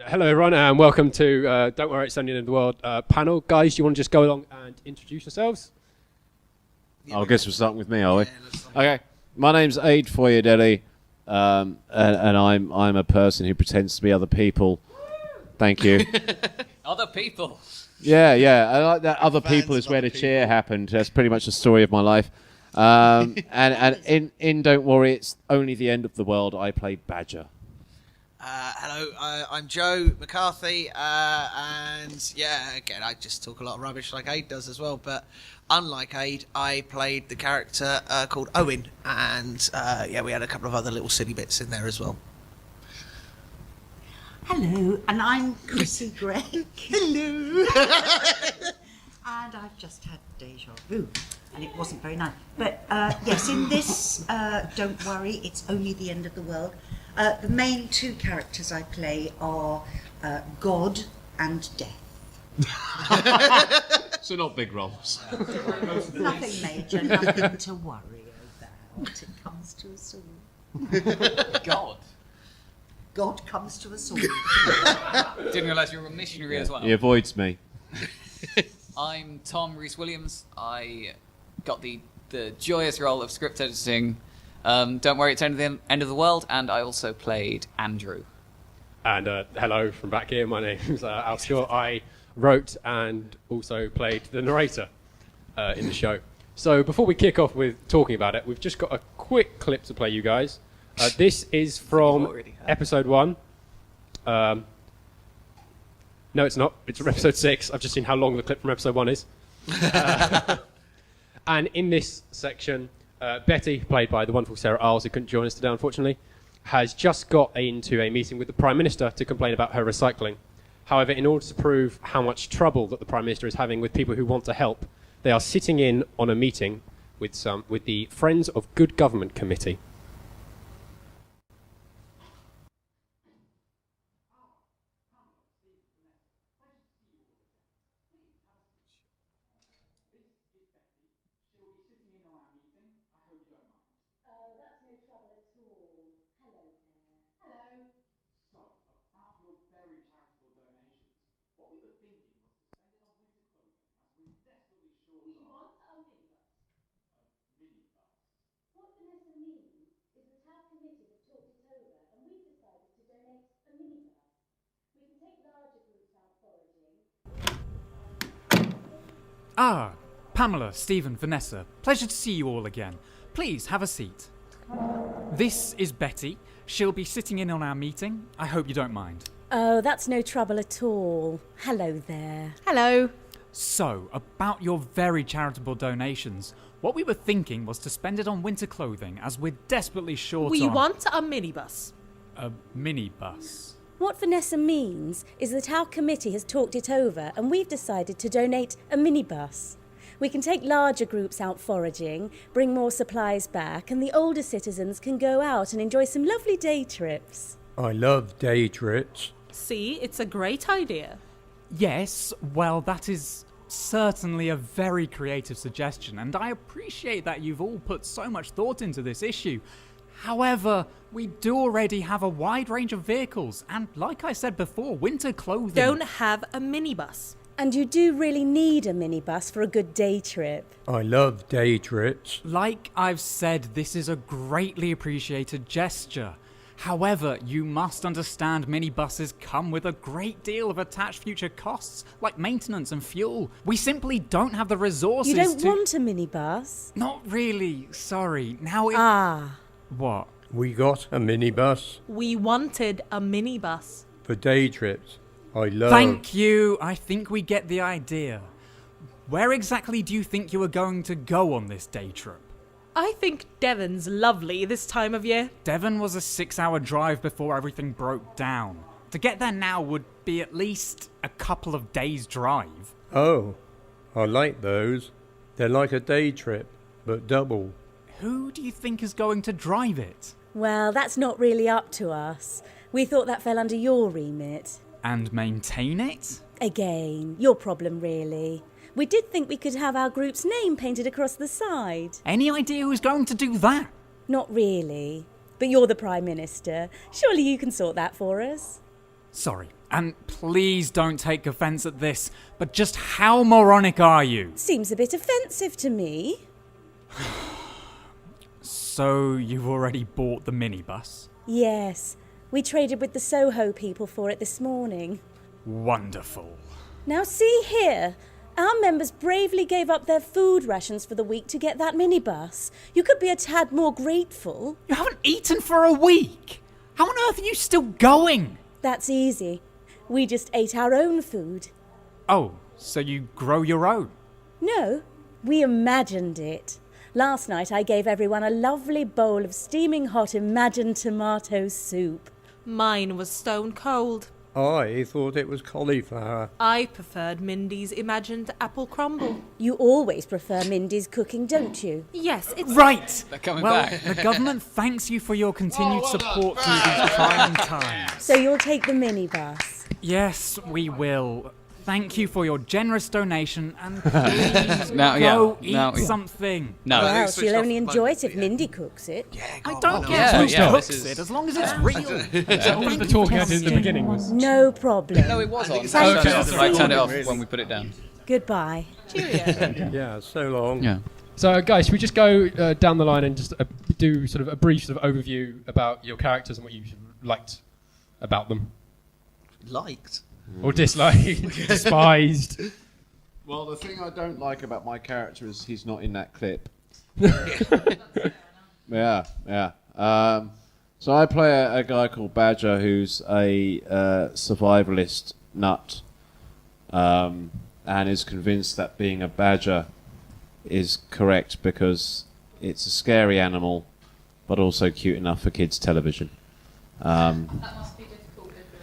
Hello everyone and welcome to Don't Worry It's Only in the World panel. Guys, do you want to just go along and introduce yourselves? I guess we're starting with me, are we? Okay, my name's Aid Foyadeli, and I'm a person who pretends to be other people. Thank you. Other people? Yeah, I like that. Other people is where the cheer happened. That's pretty much the story of my life. And in Don't Worry It's Only the End of the World, I play Badger. Hello, I'm Joe McCarthy, and yeah, again, I just talk a lot of rubbish like Aid does as well, but unlike Aid, I played the character called Owen, and yeah, we had a couple of other little silly bits in there as well. Hello, and I'm Chrissy Gregg. Hello! And I've just had deja vu, and it wasn't very nice. But yes, in this, Don't Worry, It's Only the End of the World, the main two characters I play are God and Death. So not big roles. Nothing major, nothing to worry about. It comes to us all. God. God comes to us all. Didn't realise you were a missionary as well. He avoids me. I'm Tom Rees-Williams. I got the joyous role of script editing. Don't Worry It's Only the End of the World, and I also played Andrew. And hello from back here, my name's Al Shaw. I wrote and also played the narrator in the show. So before we kick off with talking about it, we've just got a quick clip to play you guys. This is from episode 1. No, it's not. It's from episode 6. I've just seen how long the clip from episode 1 is. And in this section, Betty, played by the wonderful Sarah Isles, who couldn't join us today, unfortunately, has just got into a meeting with the Prime Minister to complain about her recycling. However, in order to prove how much trouble that the Prime Minister is having with people who want to help, they are sitting in on a meeting with the Friends of Good Government Committee. What Vanessa means is that our committee have talked it over and we've decided to donate a minibus. We can take larger groups out foraging. Ah, Pamela, Stephen, Vanessa, pleasure to see you all again. Please have a seat. This is Betty. She'll be sitting in on our meeting. I hope you don't mind. Oh, that's no trouble at all. Hello there. Hello. So, about your very charitable donations, what we were thinking was to spend it on winter clothing, as we're desperately short We on... want a minibus. A minibus. What Vanessa means is that our committee has talked it over and we've decided to donate a minibus. We can take larger groups out foraging, bring more supplies back, and the older citizens can go out and enjoy some lovely day trips. I love day trips. See, it's a great idea. Yes, well, that is certainly a very creative suggestion, and I appreciate that you've all put so much thought into this issue. However, we do already have a wide range of vehicles, and like I said before, winter clothing... Don't have a minibus. And you do really need a minibus for a good day trip. I love day trips. Like I've said, this is a greatly appreciated gesture. However, you must understand minibuses come with a great deal of attached future costs, like maintenance and fuel. We simply don't have the resources You don't want a minibus? Not really, sorry. Now it... Ah. What? We got a minibus We wanted a minibus. for day trips. I love... Thank you. I think we get the idea. Where exactly do you think you are going to go on this day trip? I think Devon's lovely this time of year. Devon was a 6-hour drive before everything broke down. To get there now would be at least a couple of days' drive. Oh, I like those. They're like a day trip, but double. Who do you think is going to drive it? Well, that's not really up to us. We thought that fell under your remit. And maintain it? Again, your problem really. We did think we could have our group's name painted across the side. Any idea who's going to do that? Not really. But you're the Prime Minister. Surely you can sort that for us. Sorry, And please don't take offence at this, but just how moronic are you? Seems a bit offensive to me. So you've already bought the minibus? Yes, we traded with the Soho people for it this morning. Wonderful. Now see here, our members bravely gave up their food rations for the week to get that minibus. You could be a tad more grateful. You haven't eaten for a week! How on earth are you still going? That's easy. We just ate our own food. Oh, so you grow your own? No, we imagined it. Last night I gave everyone a lovely bowl of steaming hot imagined tomato soup. Mine was stone cold. I thought it was cauliflower. I preferred Mindy's imagined apple crumble. You always prefer Mindy's cooking, don't you? Yes, it's... Right! They're coming Well, back. the government thanks you for your continued support through these trying times. So you'll take the minibus? Yes, we will. Thank you for your generous donation, and please Now, go yeah, eat now- something. No. Well, switched she'll off only the enjoy moment, it if yeah. Mindy cooks it. Yeah, I go don't on, care Yeah, who yeah, cooks this is- it, as long as it's real. All of the talking I did at the beginning was. No problem. No, it was on. it's I actually turned it off. I turned it off when we put it down. Goodbye. Cheerio. Yeah, so long. Yeah. So, guys, should we just go down the line and just do sort of a brief sort of overview about your characters and what you liked about them? Liked. Or disliked, despised? Well, the thing I don't like about my character is he's not in that clip. Yeah. So I play a guy called Badger who's a survivalist nut and is convinced that being a badger is correct because it's a scary animal but also cute enough for kids' television. That must be difficult with the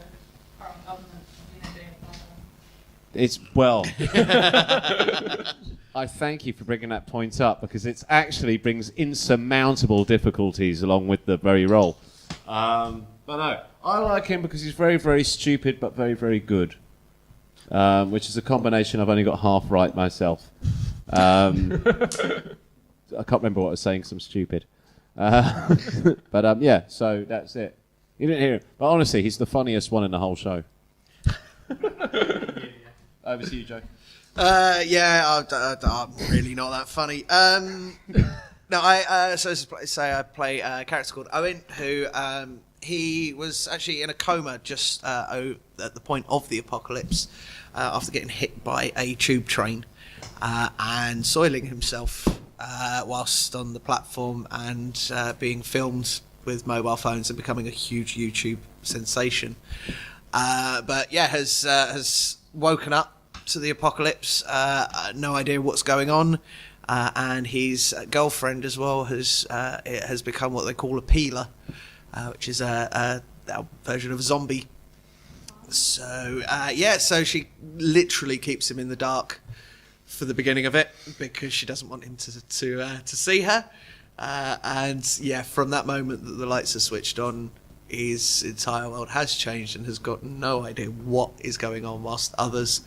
current government, doing it. It's, well, I thank you for bringing that point up because it actually brings insurmountable difficulties along with the very role. But no, I like him because he's very, very stupid but very, very good, which is a combination I've only got half right myself. I can't remember what I was saying because I'm stupid. But yeah, so that's it. You didn't hear him. But honestly, he's the funniest one in the whole show. Over to you, Joe. Yeah, I'm really not that funny. No, I play a character called Owen, who he was actually in a coma just at the point of the apocalypse after getting hit by a tube train and soiling himself whilst on the platform and being filmed with mobile phones and becoming a huge YouTube sensation. But yeah, has woken up to the apocalypse, no idea what's going on, and his girlfriend as well has become what they call a peeler, which is a version of a zombie. So so she literally keeps him in the dark for the beginning of it because she doesn't want him to see her, and yeah, from that moment that the lights are switched on, his entire world has changed and has got no idea what is going on, whilst others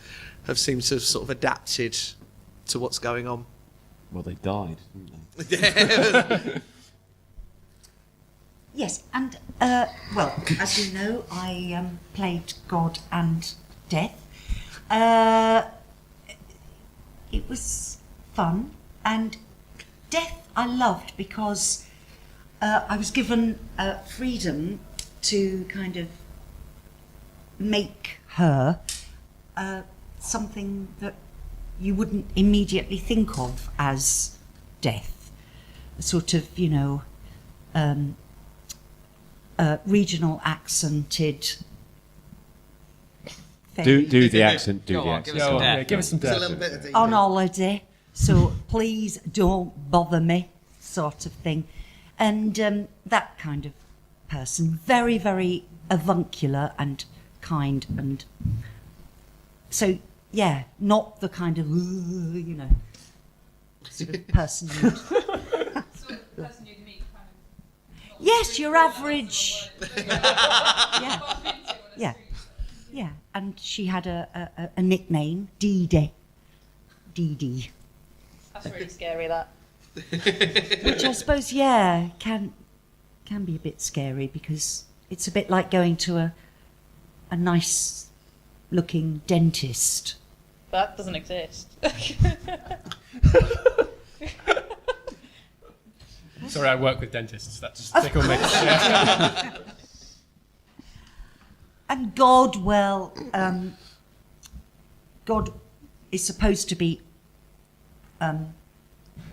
have seemed to have sort of adapted to what's going on. Well, they died, didn't they? Yes, and, well, as you know, I played God and Death. It was fun, and Death I loved because I was given freedom to kind of make her something that you wouldn't immediately think of as Death. A sort of, regional accented thing. Do the accent. Do Go the on, accent. give us some Yeah, death. give us some It's a death. little bit of On holiday, so please don't bother me, sort of thing. And that kind of person, very, very avuncular and kind, and so yeah, not the kind of sort of person. Sort of person you'd meet kind of. Yes, your average. Yeah. Yeah, and she had a nickname, Dee Dee, That's really scary, that. which I suppose, can be a bit scary because it's a bit like going to a nice looking dentist. That doesn't exist. Sorry, I work with dentists. That just tickled me. Yeah. And God, well, God is supposed to be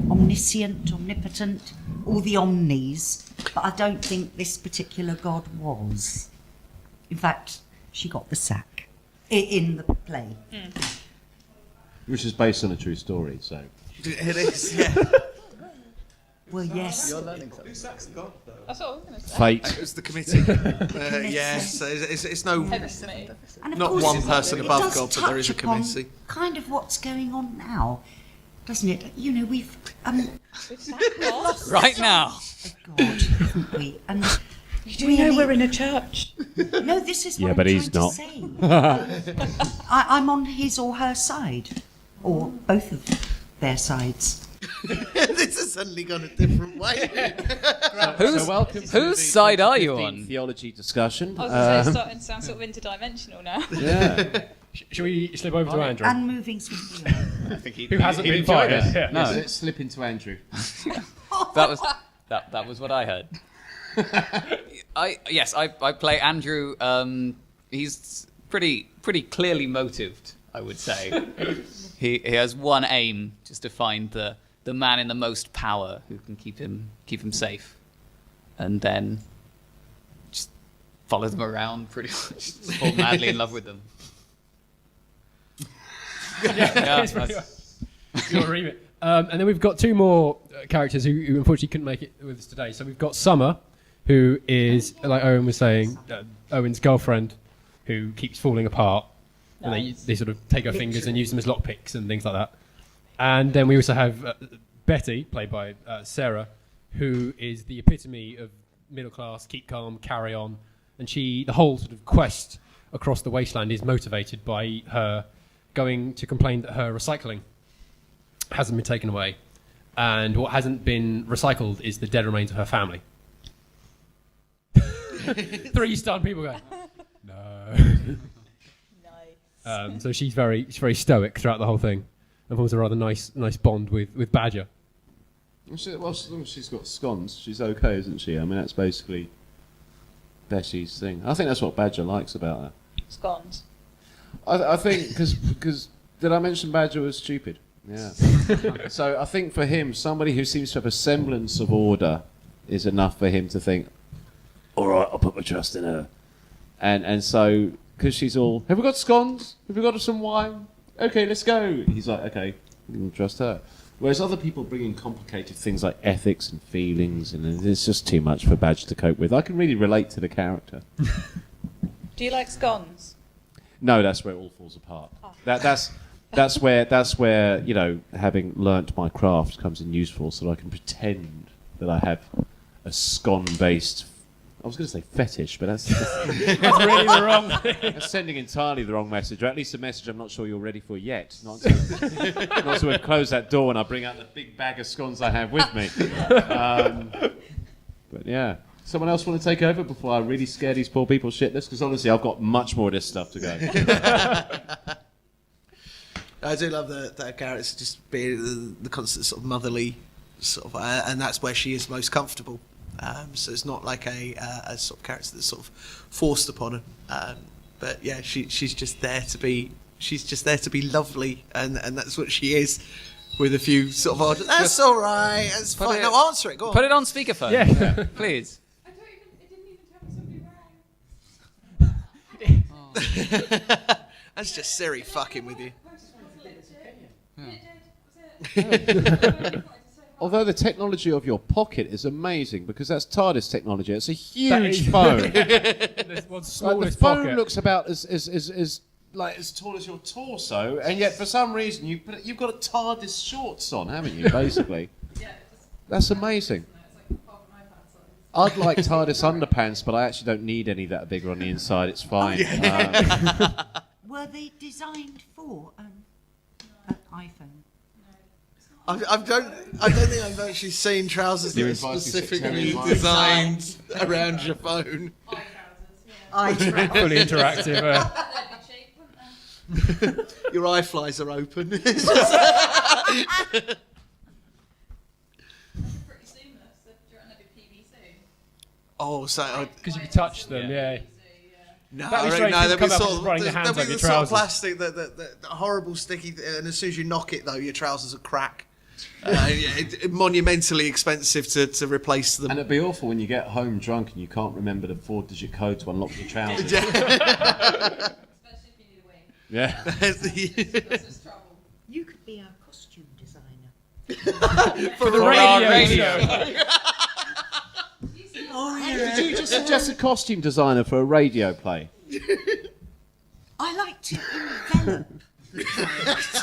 omniscient, omnipotent, all the omnis, but I don't think this particular God was. In fact, she got the sack in the play. Which is based on a true story, so. It is, yeah. Well, yes. That's what I was going to say. Fate. It was the committee. Yes, it's no, Head of me. And of not course, one person it above does God, but there is a touch upon committee. kind of what's going on now, doesn't it? You know, we've Right now. God, haven't we? And You do know we're in a church. no, this is what Yeah, I'm but trying he's to not. say. I'm on his or her side, or both of their sides. This has suddenly gone a different way. Whose side are you on? Theology discussion. I was going to say, it's starting to sound sort of interdimensional now. Yeah. Shall we slip over to Andrew? And moving swiftly on. I think Who hasn't been invited? Yeah. No. Let's slip into Andrew. That was what I heard. I play Andrew. He's pretty clearly motived, I would say. He has one aim, just to find the man in the most power who can keep him safe, and then just follow them around, pretty much, just fall madly in love with them. Yeah, that's your remit. And then we've got two more characters who unfortunately couldn't make it with us today. So we've got Summer, who is, like Owen was saying, Owen's girlfriend, who keeps falling apart. Nice. And they sort of take her fingers and use them as lockpicks and things like that. And then we also have Betty, played by Sarah, who is the epitome of middle class, keep calm, carry on. And the whole sort of quest across the wasteland is motivated by her going to complain that her recycling hasn't been taken away. And what hasn't been recycled is the dead remains of her family. 3 stunned people going, no. So she's very stoic throughout the whole thing, and forms a rather nice bond with Badger. Well, as long as she's got scones, she's okay, isn't she? I mean, that's basically Betty's thing. I think that's what Badger likes about her. Scones. I think because did I mention Badger was stupid? Yeah. So I think for him, somebody who seems to have a semblance of order is enough for him to think, all right, I'll put my trust in her. And so, because she's all, have we got scones? Have we got some wine? Okay, let's go. He's like, okay, you can trust her. Whereas other people bring in complicated things like ethics and feelings, and it's just too much for Badger to cope with. I can really relate to the character. Do you like scones? No, that's where it all falls apart. Oh. That's where having learnt my craft comes in useful, so that I can pretend that I have a scone-based. I was going to say fetish, but that's really the wrong thing. That's sending entirely the wrong message, or at least a message I'm not sure you're ready for yet. Not so we close that door and I bring out the big bag of scones I have with me. But yeah. Someone else want to take over before I really scare these poor people shitless? Because honestly, I've got much more of this stuff to go. I do love that character just being the constant sort of motherly sort of, and that's where she is most comfortable. So it's not like a sort of character that's sort of forced upon her. But yeah, she's just there to be. She's just there to be lovely, and that's what she is. With a few sort of odd. That's all right. That's fine. No, answer it. Go on. Put it on speakerphone. Yeah. Please. That's just Siri fucking with you. Although the technology of your pocket is amazing, because that's TARDIS technology. It's a huge phone. The phone looks about as tall as your torso, and yet for some reason you've got a TARDIS shorts on, haven't you? Basically, that's amazing. I'd like TARDIS underpants, but I actually don't need any that are bigger on the inside. It's fine. Were they designed for an iPhone? I don't think I've actually seen trousers that are specifically designed around your phone. Fully interactive. Your eye flies are open. It's pretty seamless. They're under PVC. Oh, so Because you can touch them, yeah. no, That'd be I strange reckon, no, if you there'll be come up sort and of, just running your hands there'll be over your the sort of trousers. plastic, the horrible sticky, and as soon as you knock it though, your trousers will crack. Monumentally expensive to replace them. And it'd be awful when you get home drunk and you can't remember the 4-digit code to unlock your trousers. Especially if you need a wing. Yeah. That's just trouble. You could be our costume designer. For the radio. Oh, yeah. Did you just suggest a costume designer for a radio play? I like to envelop. It's the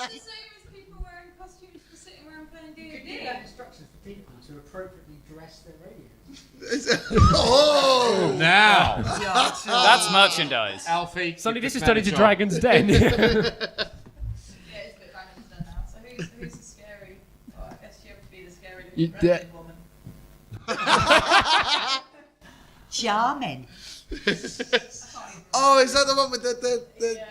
same as people wearing costumes for sitting around playing D&D. Instructions for people to appropriately dress their radios. Oh! Now! That's merchandise. Alfie. Suddenly this is turning to Dragon's Den. Yeah, it's a bit Dragon's Den now. So who's the scary? Well, I guess you have to be the scary red woman. Charming. Oh, is that the one with the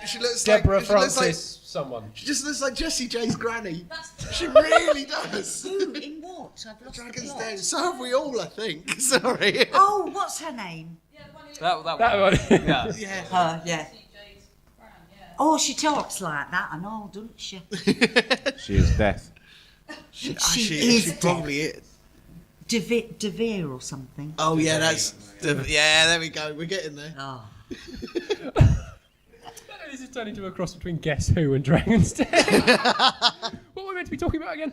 she looks Deborah like she looks like, Francis, someone. she just looks like Jessie J's granny. That's She really does. Who? In what? I've lost Dragon's the plot. Den. So have we all, I think. Sorry. Oh, what's her name? yeah, the one who That one. Yeah. Yeah. Her, yeah. CJ's brand, yeah. Oh, she talks like that and all, doesn't she? She is death. She She is probably is. Devere or something. Oh yeah, that's yeah. There we go. We're getting there. Oh. This is turning to a cross between Guess Who and Dragon's Den. What were we meant to be talking about again?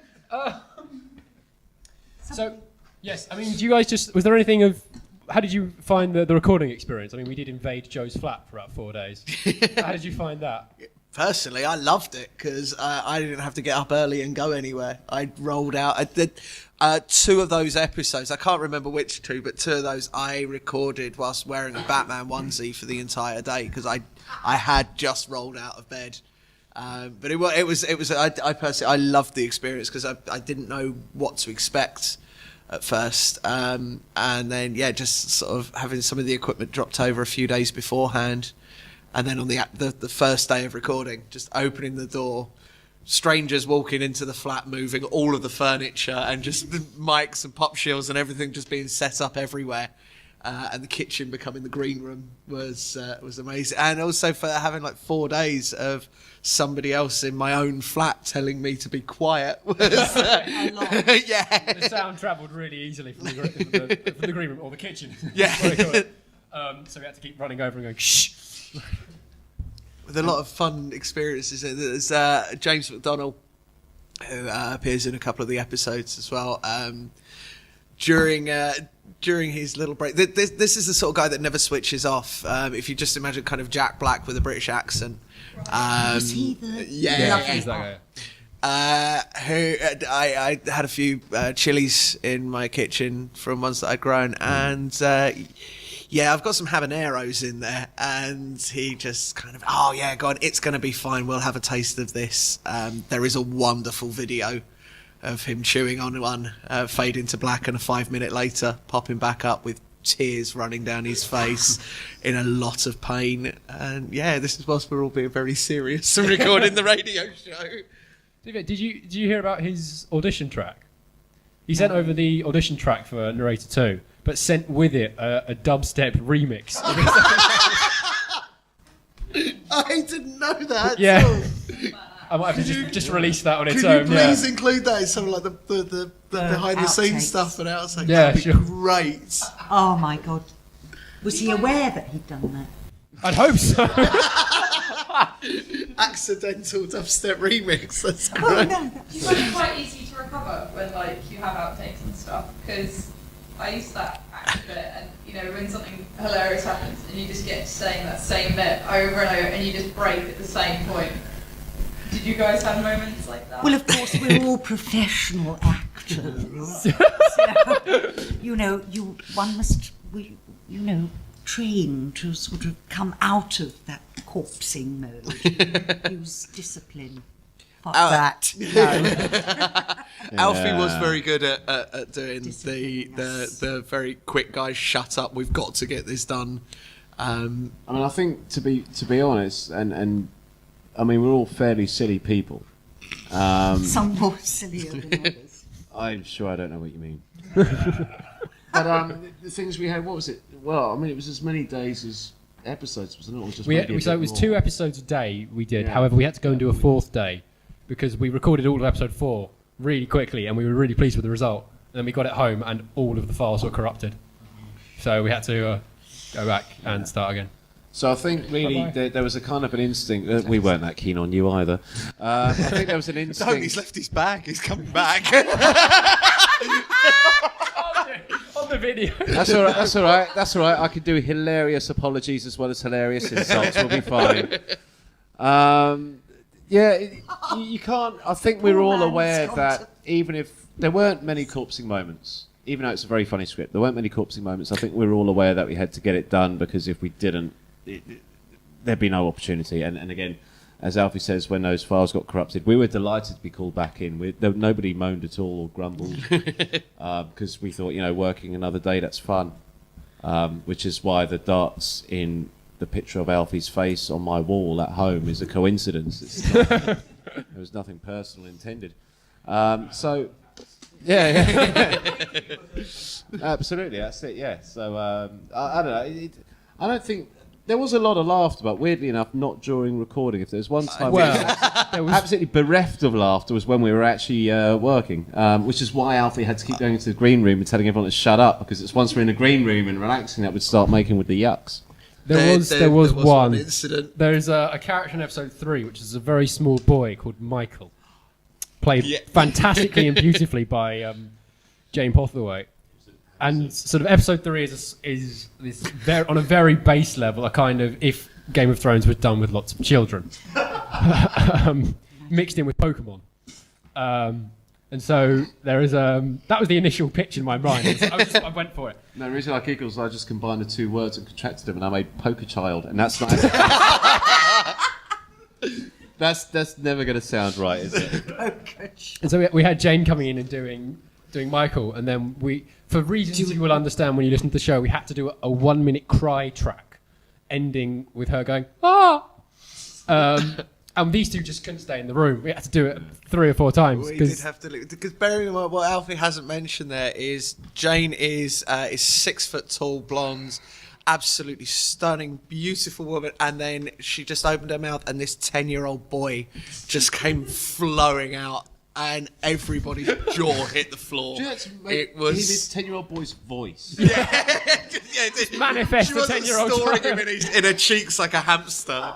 So, yes, I mean, do you guys just... Was there anything of... How did you find the recording experience? I mean, we did invade Joe's flat for about 4 days. How did you find that? Personally, I loved it because I didn't have to get up early and go anywhere. I rolled out. I did 2 of those episodes. I can't remember which 2, but 2 of those I recorded whilst wearing a Batman onesie for the entire day because I had just rolled out of bed. But it was. I personally, I loved the experience because I didn't know what to expect at first, and then just sort of having some of the equipment dropped over a few days beforehand. And then on the first day of recording, just opening the door, strangers walking into the flat, moving all of the furniture, and just the mics and pop shields and everything just being set up everywhere, and the kitchen becoming the green room was amazing. And also for having like 4 days of somebody else in my own flat telling me to be quiet was A lot. yeah. The sound travelled really easily from the green room or the kitchen. Yeah. So we had to keep running over and going, shh. With a lot of fun experiences. There's James McDonnell, who appears in a couple of the episodes as well. During his little break, this is the sort of guy that never switches off. If you just imagine kind of Jack Black with a British accent. Is he the Yeah. lovely He's that one? guy. Who I had a few chilies in my kitchen from ones that I'd grown, and I've got some habaneros in there, and he just kind of, oh yeah, go on, it's going to be fine, we'll have a taste of this. There is a wonderful video of him chewing on one, fade into black, and a 5 minute later popping back up with tears running down his face in a lot of pain. And this is whilst we're all being very serious and recording the radio show. Did you hear about his audition track? He sent over the audition track for Narrator 2, but sent with it a dubstep remix. I didn't know that. Yeah. I might have to just release that on its Could own. you please include that in some of like the behind the scenes outtakes. stuff and outtakes? Yeah, That'd be sure. great. Oh my God. Was he aware that he'd done that? I'd hope so. Accidental dubstep remix. That's Oh great. no. It's like quite easy to recover when like you have outtakes and stuff because I used that act bit and when something hilarious happens and you just get saying that same bit over and over and you just break at the same point. Did you guys have moments like that? Well, of course, we're all professional actors. One must, train to sort of come out of that corpsing mode. Use discipline. Fuck that. No. Alfie was very good at doing the very quick guys shut up, we've got to get this done I mean, I think to be honest, and I mean, we're all fairly silly people. Some more sillier than others. I'm sure I don't know what you mean. But the things we had, what was it? Well, I mean, it was as many days as episodes, wasn't it? Or just maybe a So bit it was more? 2 episodes a day we did. Yeah. However, we had to go and do a 4th day because we recorded all of episode 4 really quickly, and we were really pleased with the result. And then we got it home, and all of the files were corrupted. So we had to go back and start again. So I think really there was a kind of an instinct. We weren't that keen on you either. I think there was an instinct. No, he's left his bag. He's coming back. On the video. That's all right. That's all right. That's all right. I could do hilarious apologies as well as hilarious insults. We'll be fine. You can't. I think we're all aware that even if there weren't many corpsing moments, even though it's a very funny script, there weren't many corpsing moments. I think we're all aware that we had to get it done because if we didn't, there'd be no opportunity. And again, as Alfie says, when those files got corrupted, we were delighted to be called back in. Nobody moaned at all or grumbled because we thought, working another day, that's fun. Which is why the darts in the picture of Alfie's face on my wall at home is a coincidence. It's not, there was nothing personal intended. So, yeah. Absolutely, that's it, yeah. So, I don't know. I don't think... There was a lot of laughter, but weirdly enough, not during recording. If there was one time we were absolutely bereft of laughter was when we were actually working, which is why Alfie had to keep going into the green room and telling everyone to shut up, because it's once we're in the green room and relaxing that we'd start making with the yucks. There was one incident. There's a character in episode 3, which is a very small boy called Michael, played fantastically and beautifully by Jane Pothaway. And sort of episode 3 is this on a very base level, a kind of if Game of Thrones was done with lots of children, mixed in with Pokemon. And so there is that was the initial pitch in my mind. I went for it. No, the reason I giggled is I just combined the 2 words and contracted them, and I made Poker Child, and that's not. That's never going to sound right, is it? And so we had Jane coming in and doing Michael, and then for reasons you will understand when you listen to the show, we had to do a 1-minute cry track, ending with her going ah. And these two just couldn't stay in the room. We had to do it 3 or 4 times. We did have to leave, because bearing in mind what Alfie hasn't mentioned there is Jane is 6 foot tall, blonde, absolutely stunning, beautiful woman, and then she just opened her mouth and this 10-year-old boy just came flowing out. And everybody's jaw hit the floor. It was his 10-year-old boy's voice. Manifest she the wasn't 10-year-old storing child. him in her cheeks like a hamster.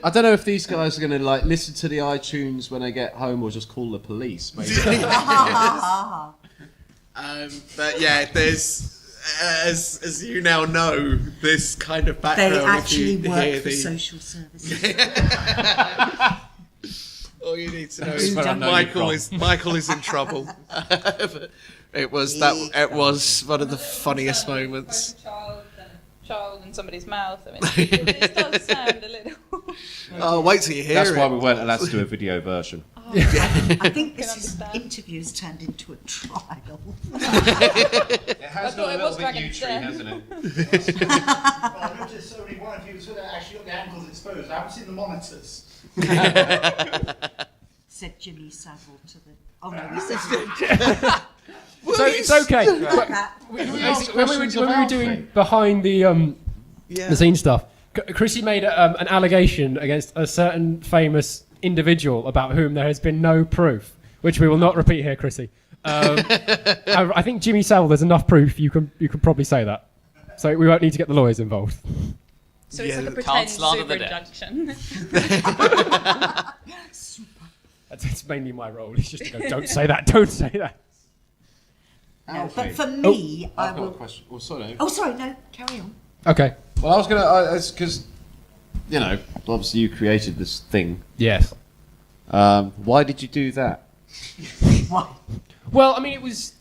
I don't know if these guys are going to listen to the iTunes when they get home or just call the police. Maybe. But yeah, there's as you now know, this kind of background. They actually if you work hear for the social services. All you need to know is Michael is in trouble. It was one of the funniest moments. Child in somebody's mouth. I mean, it does sound a little. Oh, wait till you hear That's it. why we weren't allowed to do a video version. I think this interview's turned into a trial. It has got a little bit U-tree, hasn't it? I noticed so many one of you actually got the ankles exposed. I haven't seen the monitors. Said Jimmy Savile to the. Oh no, he said. So it's okay. When we were doing behind the scene stuff, Chrissy made an allegation against a certain famous individual about whom there has been no proof, which we will not repeat here, Chrissy. I think Jimmy Savile, there's enough proof you can probably say that, so we won't need to get the lawyers involved. So it's like a pretend super injunction. That's mainly my role. It's just to go, don't say that, don't say that. No, but for me, I've got a question. Oh, sorry. Oh, sorry, no, carry on. Okay. Well, I was going to, because, obviously you created this thing. Yes. Why did you do that? Why? Well, I mean, it was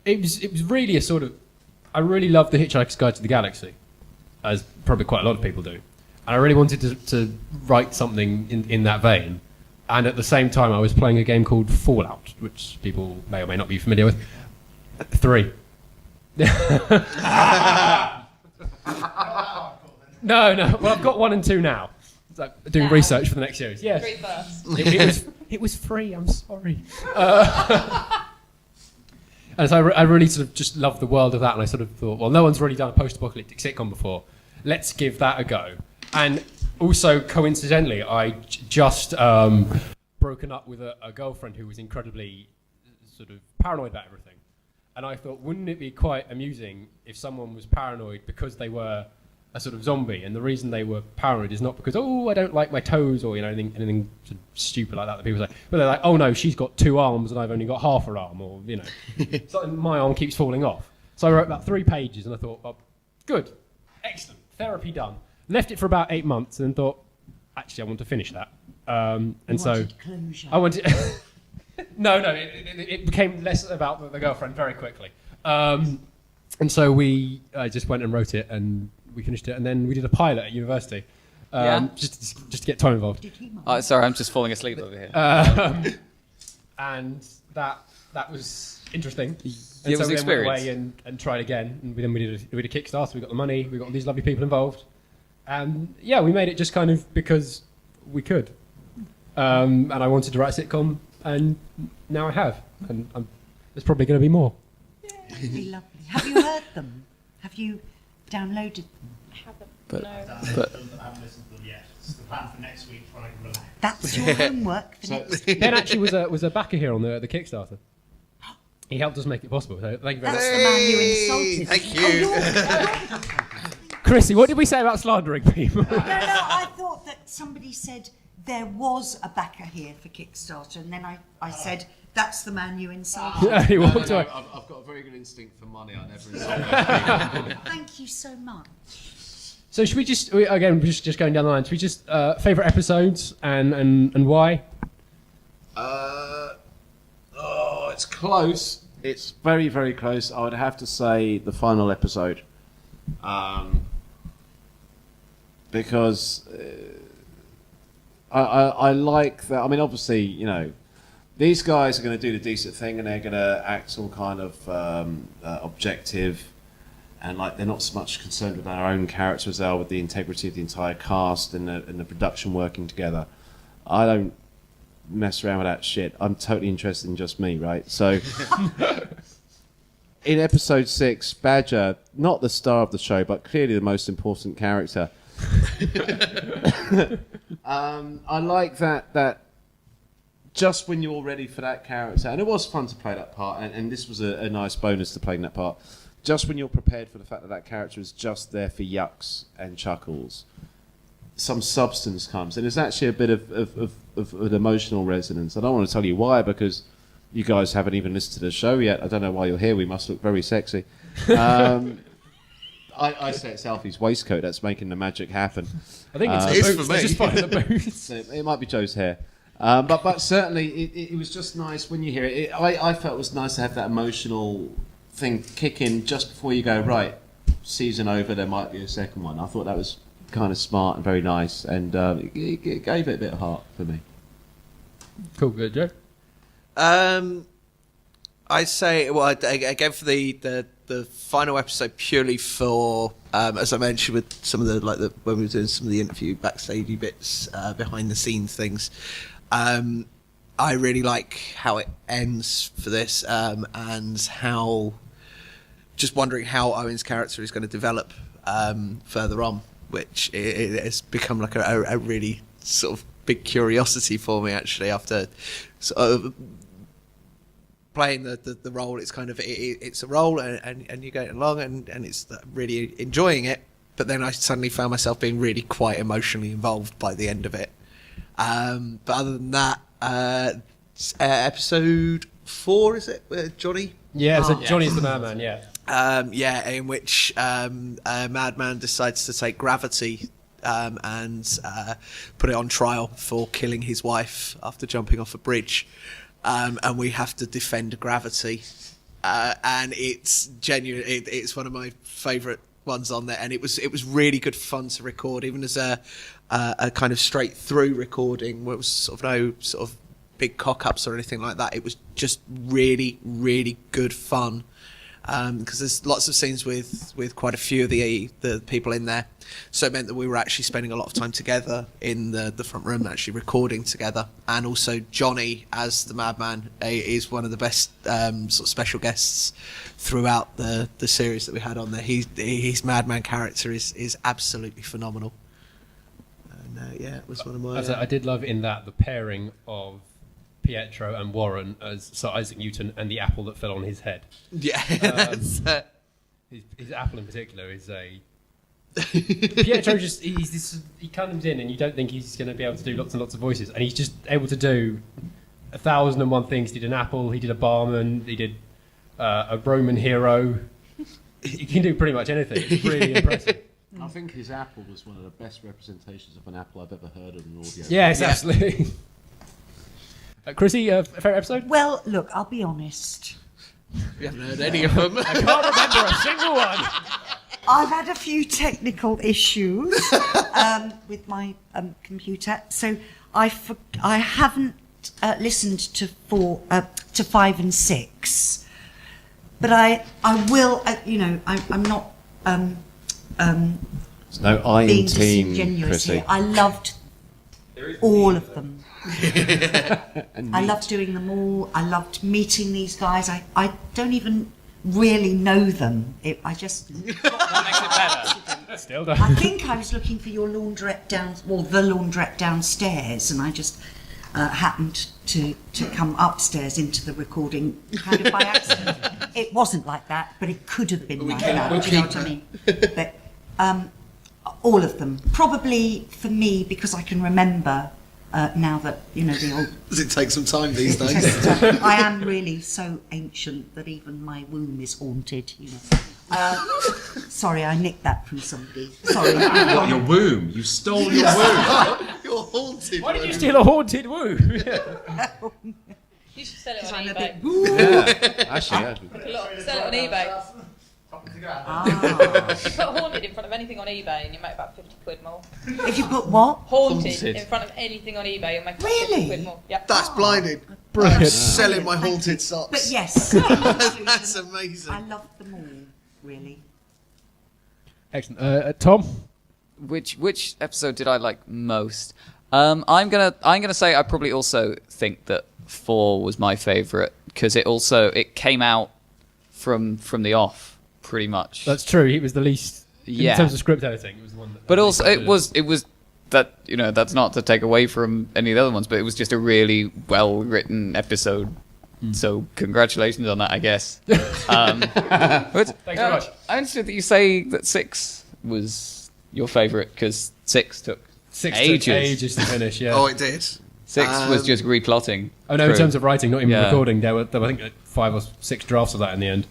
really a sort of. I really loved The Hitchhiker's Guide to the Galaxy, as probably quite a lot of people do, and I really wanted to write something in that vein. And at the same time, I was playing a game called Fallout, which people may or may not be familiar with. 3. No. Well, I've got 1 and 2 now. So doing research for the next series. Yes. 3 first. It was free. I'm sorry. And so I really sort of just loved the world of that, and I sort of thought, well, no one's really done a post-apocalyptic sitcom before. Let's give that a go. And also, coincidentally, I just broken up with a girlfriend who was incredibly sort of paranoid about everything. And I thought, wouldn't it be quite amusing if someone was paranoid because they were a sort of zombie, and the reason they were paranoid is not because, oh, I don't like my toes, or anything sort of stupid like that people say, but they're like, oh no, she's got 2 arms and I've only got half her arm, or something, my arm keeps falling off. So I wrote about 3 pages, and I thought, oh, good, excellent, therapy done. Left it for about 8 months, and thought, actually, I want to finish that. And so closure. I wanted. No, it became less about the girlfriend very quickly. And so we just went and wrote it, and we finished it, and then we did a pilot at university, just to get time involved. Oh, sorry, I'm just falling asleep over here. And that was interesting. It And was so we then went experience. away and tried again, and then we did a Kickstarter. We got the money, we got all these lovely people involved, and we made it just kind of because we could. And I wanted to write a sitcom, and now I have, and there's probably going to be more. It'd be lovely. Have you heard them? Have you downloaded them? But, No. I haven't listened to them yet. It's the plan for next week when I can relax. That's your homework for next week. Ben actually was a backer here on the Kickstarter. He helped us make it possible. So thank you very That's much. the man you insulted. Thank you. Chrissy, what did we say about slandering people? No, I thought that somebody said there was a backer here for Kickstarter, and then I said, that's the man you insulted. He walked away. I've got a very good instinct for money. I never insult. Thank you so much. So should we just again just going down the line? Should we just favourite episodes and why? It's close. It's very, very close. I would have to say the final episode, because I like that. I mean, obviously, these guys are going to do the decent thing, and they're going to act all kind of objective, and they're not so much concerned with their own character as they are with the integrity of the entire cast and the production working together. I don't mess around with that shit. I'm totally interested in just me, right? So in episode 6, Badger, not the star of the show, but clearly the most important character. I like that just when you're ready for that character, and it was fun to play that part, and this was a nice bonus to playing that part, just when you're prepared for the fact that character is just there for yucks and chuckles, some substance comes, and it's actually a bit of an emotional resonance. I don't want to tell you why, because you guys haven't even listened to the show yet. I don't know why you're here. We must look very sexy. I say it's Alfie's waistcoat that's making the magic happen. I think it's It's the for boots. me. They're just finding the boots. It might be Joe's hair. But certainly it was just nice when you hear it. I felt it was nice to have that emotional thing kick in just before you go, right, season over, there might be a second one. I thought that was kind of smart and very nice, and it gave it a bit of heart for me. Cool, good, Joe. I say, again for the final episode, purely for as I mentioned with some of the when we were doing some of the interview backstage bits, behind the scenes things. I really like how it ends for this, and how just wondering how Owen's character is going to develop further on, which it has become like a really sort of big curiosity for me actually after sort of playing the role. It's kind of it's a role, and you're going along and it's really enjoying it, but then I suddenly found myself being really quite emotionally involved by the end of it. But other than that, episode 4, is it, Johnny? Yeah, so Johnny's the madman, yeah. In which a madman decides to take gravity and put it on trial for killing his wife after jumping off a bridge. And we have to defend gravity. And it's genuine. It's one of my favourite ones on there. And it was really good fun to record, even as a kind of straight through recording where it was sort of no sort of big cock ups or anything like that. It was just really, really good fun. because there's lots of scenes with quite a few of the people in there. So it meant that we were actually spending a lot of time together in the front room, actually recording together. And also Johnny, as the Madman, is one of the best sort of special guests throughout the series that we had on there. His Madman character is absolutely phenomenal. And yeah, it was one of my... I did love in that the pairing of Pietro and Warren as Sir Isaac Newton and the apple that fell on his head. Yeah. His apple in particular is a... Pietro just, he comes in and you don't think he's going to be able to do lots and lots of voices, and he's just able to do 1,001 things. He did an apple, he did a barman, he did a Roman hero. He can do pretty much anything. It's really impressive. I think his apple was one of the best representations of an apple I've ever heard in an audio. Yes, absolutely. Chrissy, favourite episode? Well, look, I'll be honest. We haven't heard any of them. I can't remember a single one. I've had a few technical issues with my computer, so I haven't listened to 5 and 6, but I will. I'm not. There's no I being in team, disingenuous Chrissy. here. I loved all of them. I loved doing them all. I loved meeting these guys. I don't even really know them. I just... That makes it better. Still don't. I think I was looking for your laundrette the laundrette downstairs, and I just happened to come upstairs into the recording kind of by accident. It wasn't like that, but it could have been like that. Do you know what I mean? But all of them. Probably for me, because I can remember now that, the old... Does it take some time these days? I am really so ancient that even my womb is haunted, Sorry, I nicked that from somebody. Sorry. What, your womb? You stole your womb. You're haunted. Why did you steal a haunted womb? You should sell it on eBay. Yeah, actually, Sell it on eBay. Ah. You put haunted in front of anything on eBay and you make about 50 quid more. If you put what? Haunted in front of anything on eBay, you'll make about 50 quid more. Yep. That's blinding. Brilliant. I'm selling my haunted socks. But yes. That's amazing. I loved them all, really. Excellent. Tom? Which episode did I like most? I'm gonna say I probably also think that 4 was my favourite because it came out from the off pretty much. That's true. He was the least Yeah. in terms of script editing. It was the one that. But also it was that that's not to take away from any of the other ones, but it was just a really well written episode. So congratulations on that, I guess. But, Thanks very much. I understood that you say that 6 was your favourite because 6 took 6 ages. took ages to finish. Yeah. Oh, it did. 6 was just replotting. Oh no! In through. terms of writing, not even Yeah. recording, there were I think 5 or 6 drafts of that in the end.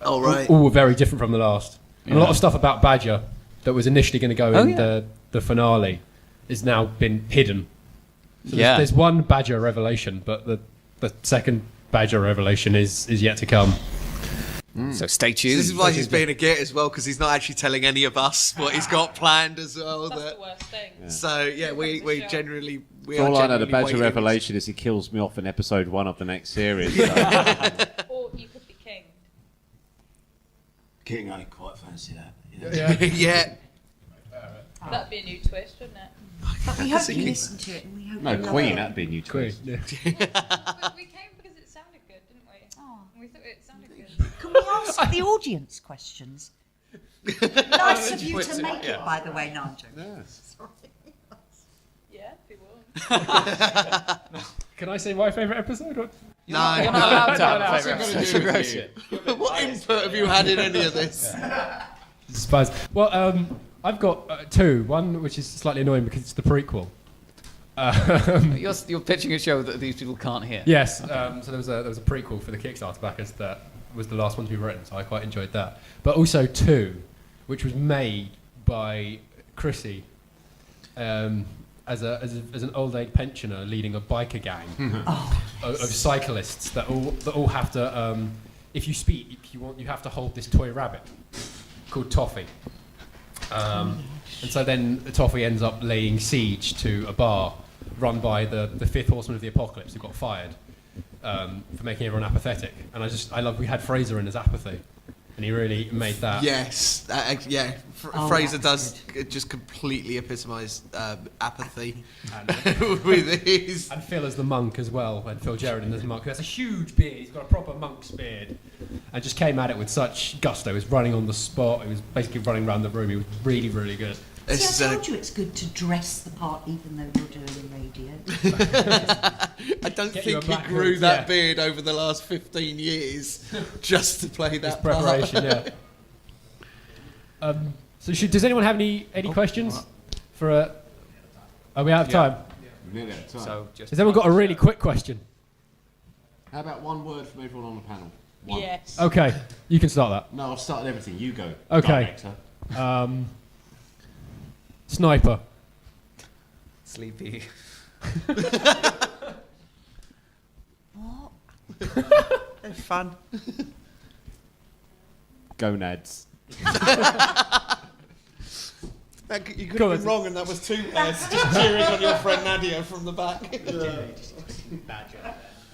Oh, right. All were very different from the last. And a lot of stuff about Badger that was initially going to go in the finale has now been hidden. So there's one Badger revelation, but the second Badger revelation is yet to come. So stay tuned. This is why he's being a git as well, because he's not actually telling any of us what he's got planned as well. That's the worst thing. So yeah, we generally we For are all I know, the genuinely Badger waiting. revelation is he kills me off in episode 1 of the next series. Or you could be king. King, I quite fancy that. Yeah. That'd be a new twist, wouldn't it? But we hope you listen to it, and we hope No, you love Queen, it. that'd be a new twist. But we came because it sounded good, didn't we? Oh. We thought it sounded good. Can we ask the audience questions? Nice of you to make it, by the way. No, I'm joking. Yeah, if you will. Can I say my favourite episode? Or? You're not allowed to have a favourite What's it episode. What input have you had in any of this? Despise. Well, I've got 2. One which is slightly annoying because it's the prequel. You're pitching a show that these people can't hear. Yes. So there was a prequel for the Kickstarter backers that was the last one to be written, so I quite enjoyed that. But also 2, which was made by Chrissy as an old age pensioner leading a biker gang of cyclists that all have to. If you speak, you have to hold this toy rabbit called Toffee. And so then Toffee ends up laying siege to a bar run by the 5th horseman of the apocalypse who got fired for making everyone apathetic. And we had Fraser in as apathy. and he really made that. Yes, yeah. Oh, Fraser that's does just completely epitomise apathy with his. And Phil as the monk as well, and Phil Sheridan as the monk, who has a huge beard. He's got a proper monk's beard, and just came at it with such gusto. He was running on the spot. He was basically running around the room. He was really, really good. See, I told you it's good to dress the part even though you're doing radio. I don't Get you a think he black grew hood, that yeah. beard over the last 15 years just to play This that part. preparation, yeah. So does anyone have any questions for? Are we out of time? Nearly out of time. So just Has everyone got a really quick question? How about one word from everyone on the panel? One. Yes. Okay, you can start that. No, I've started everything. You go. Okay. Director. Sniper. Sleepy. What? They're fun. Gonads. You could Go have on. been wrong, and that was 2 words. Just cheering on your friend Nadia from the back.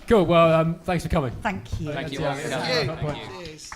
Cool. Well, thanks for coming. Thank you. Thank you. Yeah. Thank you. Cheers.